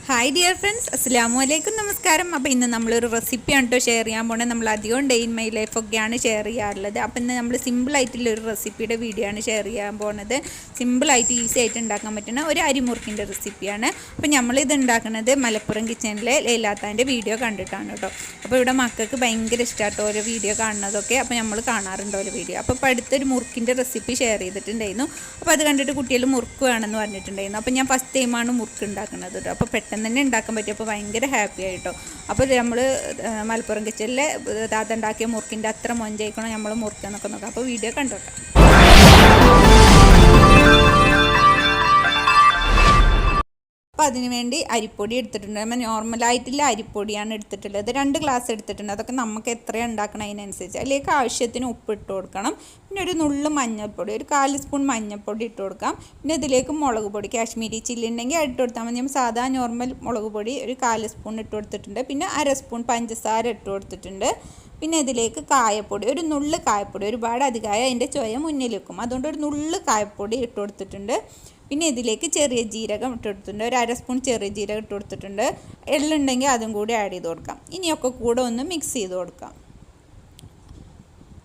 Hi dear friends, അസ്സലാമലൈക്കും, നമസ്കാരം. അപ്പോൾ ഇന്ന് നമ്മളൊരു റെസിപ്പിയാണ് കേട്ടോ ഷെയർ ചെയ്യാൻ പോകുന്നത്. നമ്മൾ അധികം ഡേ ഇൻ മൈ ലൈഫൊക്കെയാണ് ഷെയർ ചെയ്യാറുള്ളത്. അപ്പോൾ ഇന്ന് നമ്മൾ സിമ്പിളായിട്ടുള്ളൊരു റെസിപ്പിയുടെ വീഡിയോ ആണ് ഷെയർ ചെയ്യാൻ പോകുന്നത്. സിമ്പിളായിട്ട് ഈസി ആയിട്ട് ഉണ്ടാക്കാൻ പറ്റുന്ന ഒരു അരിമുറുക്കിൻ്റെ റെസിപ്പിയാണ്. അപ്പോൾ നമ്മളിത് ഉണ്ടാക്കുന്നത് മലപ്പുറം കിച്ചണിലെ ലൈലാത്താൻ്റെ വീഡിയോ കണ്ടിട്ടാണ് കേട്ടോ. അപ്പോൾ ഇവിടെ മക്കൾക്ക് ഭയങ്കര ഇഷ്ടമായിട്ടോ ഓരോ വീഡിയോ കാണുന്നതൊക്കെ. അപ്പോൾ നമ്മൾ കാണാറുണ്ട് ഓരോ വീഡിയോ. അപ്പോൾ അടുത്തൊരു മുറുക്കിൻ്റെ റെസിപ്പി ഷെയർ ചെയ്തിട്ടുണ്ടായിരുന്നു. അപ്പോൾ അത് കണ്ടിട്ട് കുട്ടികൾ മുറുക്ക് വേണമെന്ന് പറഞ്ഞിട്ടുണ്ടായിരുന്നു. അപ്പോൾ ഞാൻ ഫസ്റ്റ് ടൈമാണ് മുറുക്ക് ഉണ്ടാക്കുന്നത് കേട്ടോ. അപ്പോൾ പെട്ടെന്ന് തന്നെ ഉണ്ടാക്കാൻ പറ്റിയപ്പോൾ ഭയങ്കര ഹാപ്പി ആയിട്ടോ. അപ്പോൾ നമ്മൾ മലപ്പുറം കിച്ചണിലെ താത്ത ഉണ്ടാക്കിയ മുറുക്കിൻ്റെ അത്ര മൊഞ്ചായിക്കണം നമ്മൾ മുറുക്കെന്നൊക്കെ നോക്കാം. അപ്പോൾ വീഡിയോ കണ്ടോട്ടെ. അപ്പോൾ അതിന് വേണ്ടി അരിപ്പൊടി എടുത്തിട്ടുണ്ട്. നമ്മൾ നോർമലായിട്ടുള്ള അരിപ്പൊടിയാണ് എടുത്തിട്ടുള്ളത്. 2 ഗ്ലാസ് എടുത്തിട്ടുണ്ട്. അതൊക്കെ നമുക്ക് എത്രയാണ് ഉണ്ടാക്കണം അതിനനുസരിച്ച്. അതിലേക്ക് ആവശ്യത്തിന് ഉപ്പ് ഇട്ട് കൊടുക്കണം. പിന്നെ ഒരു നുള്ളു മഞ്ഞൾപ്പൊടി, ഒരു 1/4 സ്പൂൺ മഞ്ഞൾപ്പൊടി ഇട്ട് കൊടുക്കാം. പിന്നെ ഇതിലേക്ക് മുളക് പൊടി, കാശ്മീരി ചില്ലി ഉണ്ടെങ്കിൽ ഇട്ട് കൊടുത്താൽ മതി. നമ്മൾ സാധാ നോർമൽ മുളക് പൊടി ഒരു 1/4 സ്പൂൺ ഇട്ട് കൊടുത്തിട്ടുണ്ട്. പിന്നെ 1/2 സ്പൂൺ പഞ്ചസാര ഇട്ട് കൊടുത്തിട്ടുണ്ട്. പിന്നെ ഇതിലേക്ക് കായപ്പൊടി, ഒരു നുള്ളു കായപ്പൊടി, ഒരുപാട് അധികമായ അതിൻ്റെ ചൊയ മുന്നിൽ വെക്കും. അതുകൊണ്ട് ഒരു നുള്ളു കായപ്പൊടി ഇട്ട് കൊടുത്തിട്ടുണ്ട്. പിന്നെ ഇതിലേക്ക് ചെറിയ ജീരകം ഇട്ട് കൊടുത്തിട്ടുണ്ട്. ഒരു 1/2 സ്പൂൺ ചെറിയ ജീരകം ഇട്ട് കൊടുത്തിട്ടുണ്ട്. എള്ളുണ്ടെങ്കിൽ അതും കൂടി ആഡ് ചെയ്ത് കൊടുക്കാം. ഇനിയൊക്കെ കൂടെ ഒന്ന് മിക്സ് ചെയ്ത് കൊടുക്കാം.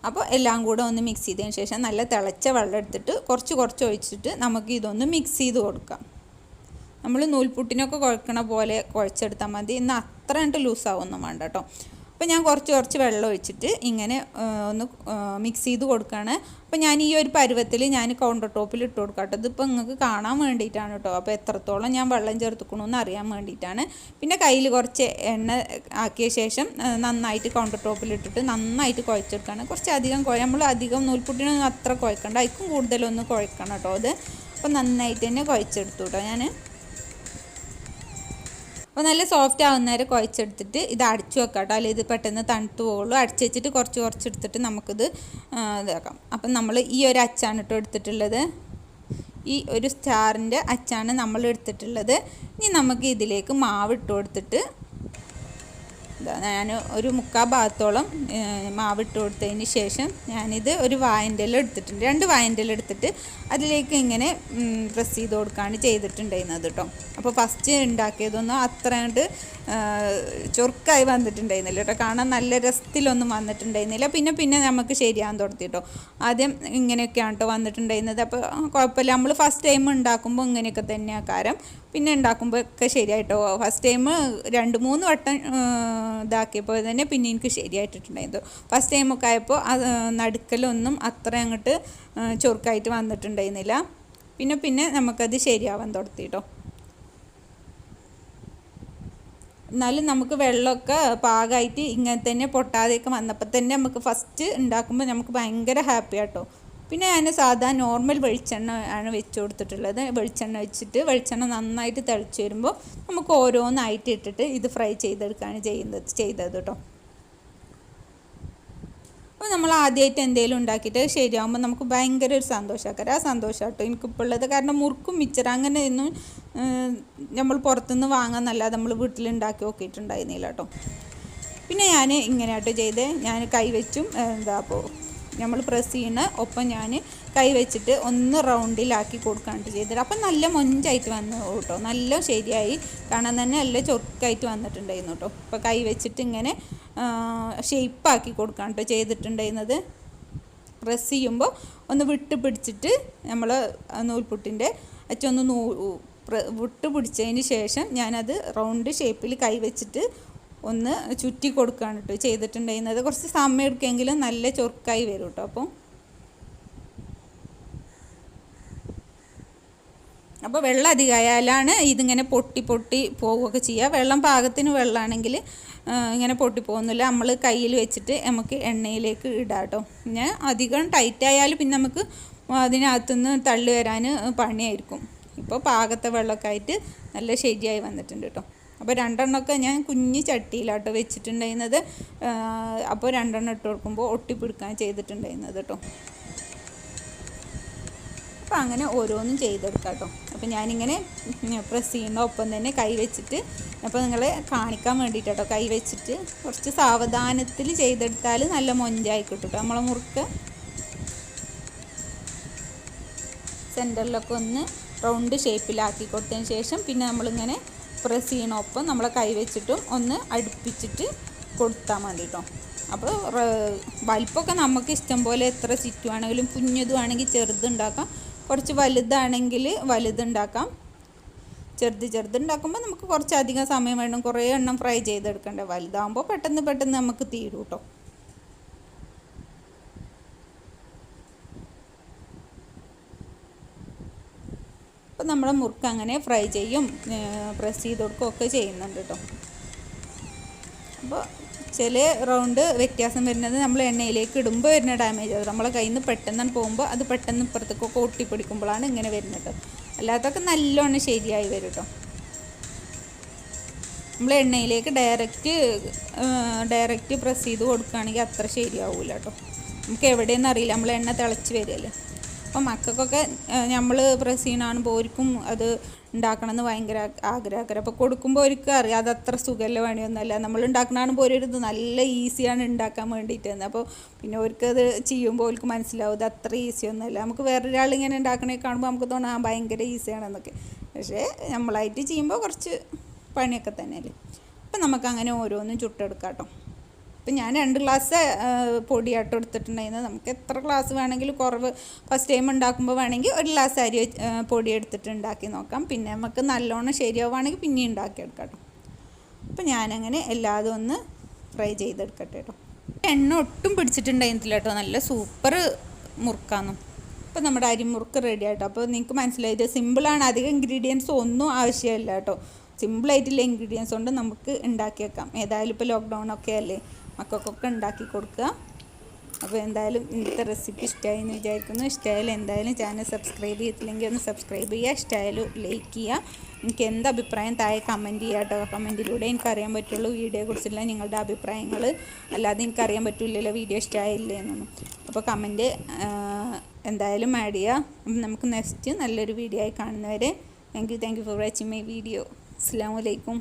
അപ്പോൾ എല്ലാം കൂടെ ഒന്ന് മിക്സ് ചെയ്തതിന് ശേഷം നല്ല തിളച്ച വെള്ളം എടുത്തിട്ട് കുറച്ച് ഒഴിച്ചിട്ട് നമുക്ക് ഇതൊന്ന് മിക്സ് ചെയ്ത് കൊടുക്കാം. നമ്മൾ നൂൽപുട്ടിനൊക്കെ കുഴക്കണ പോലെ കുഴച്ചെടുത്താൽ മതി. ഇന്ന് അത്ര കണ്ട് ലൂസാവൊന്നും വേണ്ട കേട്ടോ. അപ്പോൾ ഞാൻ കുറച്ച് വെള്ളം ഒഴിച്ചിട്ട് ഇങ്ങനെ ഒന്ന് മിക്സ് ചെയ്ത് കൊടുക്കുകയാണ്. അപ്പോൾ ഞാൻ ഈ ഒരു പരുവത്തിൽ ഞാൻ കൗണ്ടർ ടോപ്പിൽ ഇട്ട് കൊടുക്കാം കേട്ടോ. ഇതിപ്പോൾ നിങ്ങൾക്ക് കാണാൻ വേണ്ടിയിട്ടാണ് കേട്ടോ. അപ്പോൾ എത്രത്തോളം ഞാൻ വെള്ളം ചേർത്തുക്കണമെന്ന് അറിയാൻ വേണ്ടിയിട്ടാണ്. പിന്നെ കയ്യിൽ കുറച്ച് എണ്ണ ആക്കിയ ശേഷം നന്നായിട്ട് കൗണ്ടർ ടോപ്പിൽ ഇട്ടിട്ട് നന്നായിട്ട് കുഴച്ചെടുക്കുകയാണ്. കുറച്ച് അധികം നമ്മൾ അധികം നൂൽപുട്ടിനൊന്നും അത്ര കുഴക്കണ്ട, അതിക്കും കൂടുതലൊന്ന് കുഴക്കണം കേട്ടോ. അത് അപ്പോൾ നന്നായിട്ട് തന്നെ കുഴച്ചെടുത്തു കേട്ടോ ഞാൻ. അപ്പോൾ നല്ല സോഫ്റ്റ് ആവുന്നേരം കുഴച്ചെടുത്തിട്ട് ഇത് അടച്ചു വെക്കാം കേട്ടോ. അല്ലെങ്കിൽ ഇത് പെട്ടെന്ന് തണുത്ത് പോകുള്ളൂ. അടച്ചു വെച്ചിട്ട് കുറച്ച് എടുത്തിട്ട് നമുക്കിത് ഇതാക്കാം. അപ്പം നമ്മൾ ഈ ഒരു അച്ചാണ് കേട്ടോ എടുത്തിട്ടുള്ളത്. ഈ ഒരു സ്റ്റാറിൻ്റെ അച്ചാണ് നമ്മൾ എടുത്തിട്ടുള്ളത്. ഇനി നമുക്ക് ഇതിലേക്ക് മാവ് ഇട്ട് കൊടുത്തിട്ട് ഞാൻ ഒരു 3/4 ഭാഗത്തോളം മാവിട്ട് കൊടുത്തതിന് ശേഷം ഞാനിത് ഒരു വാഴൻ്റെ എടുത്തിട്ടുണ്ട്. 2 വാഴൻ്റെ എടുത്തിട്ട് അതിലേക്ക് ഇങ്ങനെ പ്രസ് ചെയ്ത് കൊടുക്കുകയാണ് ചെയ്തിട്ടുണ്ടായിരുന്നത് കേട്ടോ. അപ്പോൾ ഫസ്റ്റ് ഉണ്ടാക്കിയതൊന്നും അത്ര കണ്ട് ചൊറുക്കായി വന്നിട്ടുണ്ടായിരുന്നില്ല കേട്ടോ. കാണാൻ നല്ല രസത്തിലൊന്നും വന്നിട്ടുണ്ടായിരുന്നില്ല. പിന്നെ നമുക്ക് ശരിയാകാൻ തുടങ്ങി കേട്ടോ. ആദ്യം ഇങ്ങനെയൊക്കെയാണ് കേട്ടോ വന്നിട്ടുണ്ടായിരുന്നത്. അപ്പോൾ കുഴപ്പമില്ല, നമ്മൾ ഫസ്റ്റ് ടൈം ഉണ്ടാക്കുമ്പോൾ ഇങ്ങനെയൊക്കെ തന്നെയാണ് കാരം. പിന്നെ ഉണ്ടാക്കുമ്പോൾ ഒക്കെ ശരിയായിട്ടോ. ഫസ്റ്റ് ടൈം 2-3 വട്ടം ഇതാക്കിയപ്പോൾ തന്നെ പിന്നെ എനിക്ക് ശരിയായിട്ടുണ്ടായിരുന്നു. ഫസ്റ്റ് ടൈമൊക്കെ ആയപ്പോൾ നടുക്കലൊന്നും അത്ര അങ്ങോട്ട് ചൊറുക്കായിട്ട് വന്നിട്ടുണ്ടായിരുന്നില്ല. പിന്നെ നമുക്കത് ശരിയാവാൻ തുടങ്ങി കേട്ടോ. എന്നാലും നമുക്ക് വെള്ളമൊക്കെ പാകമായിട്ട് ഇങ്ങനെ തന്നെ പൊട്ടാതെയൊക്കെ വന്നപ്പോൾ തന്നെ നമുക്ക് ഫസ്റ്റ് ഉണ്ടാക്കുമ്പോൾ നമുക്ക് ഭയങ്കര ഹാപ്പി ആട്ടോ. പിന്നെ ഞാൻ സാധാ നോർമൽ വെളിച്ചെണ്ണ ആണ് വെച്ച് കൊടുത്തിട്ടുള്ളത്. വെളിച്ചെണ്ണ വെച്ചിട്ട് വെളിച്ചെണ്ണ നന്നായിട്ട് തിളച്ച് വരുമ്പോൾ നമുക്ക് ഓരോന്നായിട്ട് ഇട്ടിട്ട് ഇത് ഫ്രൈ ചെയ്തെടുക്കുകയാണ് ചെയ്തത് കേട്ടോ. അപ്പോൾ നമ്മൾ ആദ്യമായിട്ട് എന്തെങ്കിലും ഉണ്ടാക്കിയിട്ട് ശരിയാകുമ്പോൾ നമുക്ക് ഭയങ്കര ഒരു സന്തോഷമാക്കാം. ആ സന്തോഷം കേട്ടോ എനിക്കിപ്പോൾ ഉള്ളത്. കാരണം മുറുക്കും മിച്ചർ അങ്ങനെ ഒന്നും നമ്മൾ പുറത്തുനിന്ന് വാങ്ങാന്നല്ലാതെ നമ്മൾ വീട്ടിലുണ്ടാക്കി നോക്കിയിട്ടുണ്ടായിരുന്നില്ല കേട്ടോ. പിന്നെ ഞാൻ ഇങ്ങനെയാട്ടോ ചെയ്ത് ഞാൻ കൈ വെച്ചും അപ്പോൾ നമ്മൾ പ്രസ് ചെയ്യുന്ന ഒപ്പം ഞാൻ കൈ വെച്ചിട്ട് ഒന്ന് റൗണ്ടിലാക്കി കൊടുക്കാണ്ട് ചെയ്തിട്ട് അപ്പം നല്ല മൊഞ്ചായിട്ട് വന്നു കേട്ടോ. നല്ല ശരിയായി, കാണാൻ തന്നെ നല്ല ചൊറുക്കായിട്ട് വന്നിട്ടുണ്ടായിരുന്നു കേട്ടോ. അപ്പോൾ കൈ വെച്ചിട്ട് ഇങ്ങനെ ഷേപ്പാക്കി കൊടുക്കാണ്ട് ചെയ്തിട്ടുണ്ടായിരുന്നത്. പ്രസ് ചെയ്യുമ്പോൾ ഒന്ന് വിട്ട് പിടിച്ചിട്ട് നമ്മൾ നൂൽപുട്ടിൻ്റെ അച്ചൊന്ന് വിട്ട് പിടിച്ചതിന് ശേഷം ഞാനത് റൗണ്ട് ഷേപ്പിൽ കൈ വെച്ചിട്ട് ഒന്ന് ചുറ്റി കൊടുക്കുകയാണ് കേട്ടോ ചെയ്തിട്ടുണ്ടായിരുന്നത്. കുറച്ച് സമയം എടുക്കുമെങ്കിലും നല്ല ചൊറുക്കായി വരും കേട്ടോ. അപ്പോൾ വെള്ളം അധികമായാലാണ് ഇതിങ്ങനെ പൊട്ടി പോവുകയൊക്കെ ചെയ്യുക. വെള്ളം പാകത്തിന് വെള്ളമാണെങ്കിൽ ഇങ്ങനെ പൊട്ടി പോകുന്നില്ല. നമ്മൾ കയ്യിൽ വെച്ചിട്ട് നമുക്ക് എണ്ണയിലേക്ക് ഇടാം കേട്ടോ. പിന്നെ അധികം ടൈറ്റ് ആയാലും പിന്നെ നമുക്ക് അതിനകത്തുനിന്ന് തള്ളി വരാൻ പണിയായിരിക്കും. ഇപ്പോൾ പാകത്തെ വെള്ളമൊക്കെ ആയിട്ട് നല്ല ശരിയായി വന്നിട്ടുണ്ട് കേട്ടോ. അപ്പോൾ 2 എണ്ണമൊക്കെ ഞാൻ കുഞ്ഞ് ചട്ടിയിലാട്ടോ വെച്ചിട്ടുണ്ടായിരുന്നത്. അപ്പോൾ 2 എണ്ണം ഇട്ട് കൊടുക്കുമ്പോൾ ഒട്ടിപ്പിടിക്കാൻ ചെയ്തിട്ടുണ്ടായിരുന്നത് കേട്ടോ. അപ്പോൾ അങ്ങനെ ഓരോന്നും ചെയ്തെടുക്കാം കേട്ടോ. അപ്പോൾ ഞാനിങ്ങനെ പ്രസ് ചെയ്യുന്ന ഒപ്പം തന്നെ കൈ വെച്ചിട്ട്, അപ്പോൾ നിങ്ങളെ കാണിക്കാൻ വേണ്ടിയിട്ടോ കൈ വെച്ചിട്ട് കുറച്ച് സാവധാനത്തിൽ ചെയ്തെടുത്താൽ നല്ല മൊഞ്ചായി കിട്ടും കേട്ടോ. നമ്മളെ മുറുക്ക് സെൻറ്ററിലൊക്കെ ഒന്ന് റൗണ്ട് ഷേപ്പിലാക്കി കൊടുത്തതിന് ശേഷം പിന്നെ നമ്മളിങ്ങനെ പ്രസ് ചെയ്യണൊപ്പം നമ്മളെ കൈ വെച്ചിട്ടും ഒന്ന് അടുപ്പിച്ചിട്ട് കൊടുത്താൽ മതി കേട്ടോ. അപ്പോൾ വലിപ്പമൊക്കെ നമുക്ക് ഇഷ്ടം പോലെ എത്ര ചുറ്റുവാണെങ്കിലും കുഞ്ഞതുവാണെങ്കിൽ ചെറുതുണ്ടാക്കാം, കുറച്ച് വലുതാണെങ്കിൽ വലുതുണ്ടാക്കാം. ചെറുതുണ്ടാക്കുമ്പോൾ നമുക്ക് കുറച്ചധികം സമയം വേണം, കുറേ എണ്ണം ഫ്രൈ ചെയ്തെടുക്കണ്ടേ. വലുതാകുമ്പോൾ പെട്ടെന്ന് നമുക്ക് തീരും കേട്ടോ. അപ്പോൾ നമ്മുടെ മുറുക്ക് അങ്ങനെ ഫ്രൈ ചെയ്യും, പ്രസ് ചെയ്ത് കൊടുക്കുകയൊക്കെ ചെയ്യുന്നുണ്ട് കേട്ടോ. അപ്പോൾ ചില റൗണ്ട് വ്യത്യാസം വരുന്നത് നമ്മൾ എണ്ണയിലേക്ക് ഇടുമ്പോൾ വരുന്ന ഡാമേജ്, അത് നമ്മളെ കയ്യിൽ നിന്ന് പെട്ടെന്ന് പോകുമ്പോൾ അത് പെട്ടെന്ന് ഇപ്പുറത്തേക്കൊക്കെ ഒട്ടിപ്പിടിക്കുമ്പോഴാണ് ഇങ്ങനെ വരുന്നത്. അല്ലാത്തൊക്കെ നല്ലോണം ശരിയായി വരും കേട്ടോ. നമ്മൾ എണ്ണയിലേക്ക് ഡയറക്റ്റ് പ്രസ് ചെയ്ത് കൊടുക്കുകയാണെങ്കിൽ അത്ര ശരിയാവില്ല കേട്ടോ. നമുക്ക് എവിടെയെന്ന് അറിയില്ല, നമ്മൾ എണ്ണ തിളച്ച് വരികയല്ലേ. അപ്പം മക്കൾക്കൊക്കെ നമ്മൾ പ്രസ് ചെയ്യണാകുമ്പോൾ ഓർക്കും അത് ഉണ്ടാക്കണമെന്ന് ഭയങ്കര ആഗ്രഹം. അപ്പോൾ കൊടുക്കുമ്പോൾ അവർക്ക് അറിയാം അതത്ര സുഖമല്ല പണിയൊന്നുമല്ല. നമ്മൾ ഉണ്ടാക്കണാകുമ്പോൾ ഇത് നല്ല ഈസിയാണ് ഉണ്ടാക്കാൻ വേണ്ടിയിട്ട്. അപ്പോൾ പിന്നെ അവർക്കത് ചെയ്യുമ്പോൾ അവർക്ക് മനസ്സിലാവും ഇത് അത്ര ഈസിയൊന്നുമല്ല. നമുക്ക് വേറൊരാൾ ഇങ്ങനെ ഉണ്ടാക്കണേ കാണുമ്പോൾ നമുക്ക് തോന്നാം ഭയങ്കര ഈസിയാണെന്നൊക്കെ. പക്ഷേ നമ്മളായിട്ട് ചെയ്യുമ്പോൾ കുറച്ച് പണിയൊക്കെ തന്നെയല്ലേ. അപ്പം നമുക്കങ്ങനെ ഓരോന്നും ചുട്ടെടുക്കാം കേട്ടോ. ഇപ്പം ഞാൻ 2 ഗ്ലാസ് പൊടിയാട്ടം എടുത്തിട്ടുണ്ടായിരുന്നു. നമുക്ക് എത്ര ഗ്ലാസ് വേണമെങ്കിലും കുറവ് ഫസ്റ്റ് ടൈം ഉണ്ടാക്കുമ്പോൾ വേണമെങ്കിൽ 1 ഗ്ലാസ് അരി പൊടി എടുത്തിട്ട് ഉണ്ടാക്കി നോക്കാം. പിന്നെ നമുക്ക് നല്ലോണം ശരിയാവുകയാണെങ്കിൽ പിന്നെ ഉണ്ടാക്കിയെടുക്കാം കേട്ടോ. അപ്പം ഞാനങ്ങനെ എല്ലാതും ഒന്ന് ഫ്രൈ ചെയ്തെടുക്കട്ടെ കേട്ടോ. എണ്ണ ഒട്ടും പിടിച്ചിട്ടുണ്ടായിരുന്നില്ല കേട്ടോ, നല്ല സൂപ്പർ മുറുക്കാന്നു. അപ്പോൾ നമ്മുടെ അരിമുറുക്ക് റെഡി ആയിട്ടോ. അപ്പോൾ നിങ്ങൾക്ക് മനസ്സിലായി ഇത് സിമ്പിളാണ്, അധികം ഇൻഗ്രീഡിയൻസ് ഒന്നും ആവശ്യമില്ല കേട്ടോ. സിമ്പിളായിട്ടുള്ള ഇൻഗ്രീഡിയൻസ് കൊണ്ട് നമുക്ക് ഉണ്ടാക്കിയേക്കാം. ഏതായാലും ഇപ്പോൾ ലോക്ക്ഡൗണൊക്കെ അല്ലേ, മക്കൾക്കൊക്കെ ഉണ്ടാക്കി കൊടുക്കുക. അപ്പോൾ എന്തായാലും ഇന്നത്തെ റെസിപ്പി ഇഷ്ടമായി എന്ന് വിചാരിക്കുന്നു. ഇഷ്ടമായാലും എന്തായാലും ചാനൽ സബ്സ്ക്രൈബ് ചെയ്തില്ലെങ്കിൽ ഒന്ന് സബ്സ്ക്രൈബ് ചെയ്യുക, ഇഷ്ടമായാലും ലൈക്ക് ചെയ്യുക. എനിക്ക് എന്ത് അഭിപ്രായം താഴെ കമൻറ്റ് ചെയ്യുക കേട്ടോ. കമൻറ്റിലൂടെ എനിക്കറിയാൻ പറ്റുള്ളൂ വീഡിയോയെക്കുറിച്ചുള്ള നിങ്ങളുടെ അഭിപ്രായങ്ങൾ, അല്ലാതെ എനിക്കറിയാൻ പറ്റില്ലല്ലോ വീഡിയോ ഇഷ്ടമായില്ലേ എന്നൊന്നും. അപ്പോൾ കമൻറ്റ് എന്തായാലും ആഡ് ചെയ്യുക. അപ്പം നമുക്ക് നെക്സ്റ്റ് നല്ലൊരു വീഡിയോ ആയി കാണുന്നവരെ thank you for watching my video. അസ്സലാമു അലൈക്കും.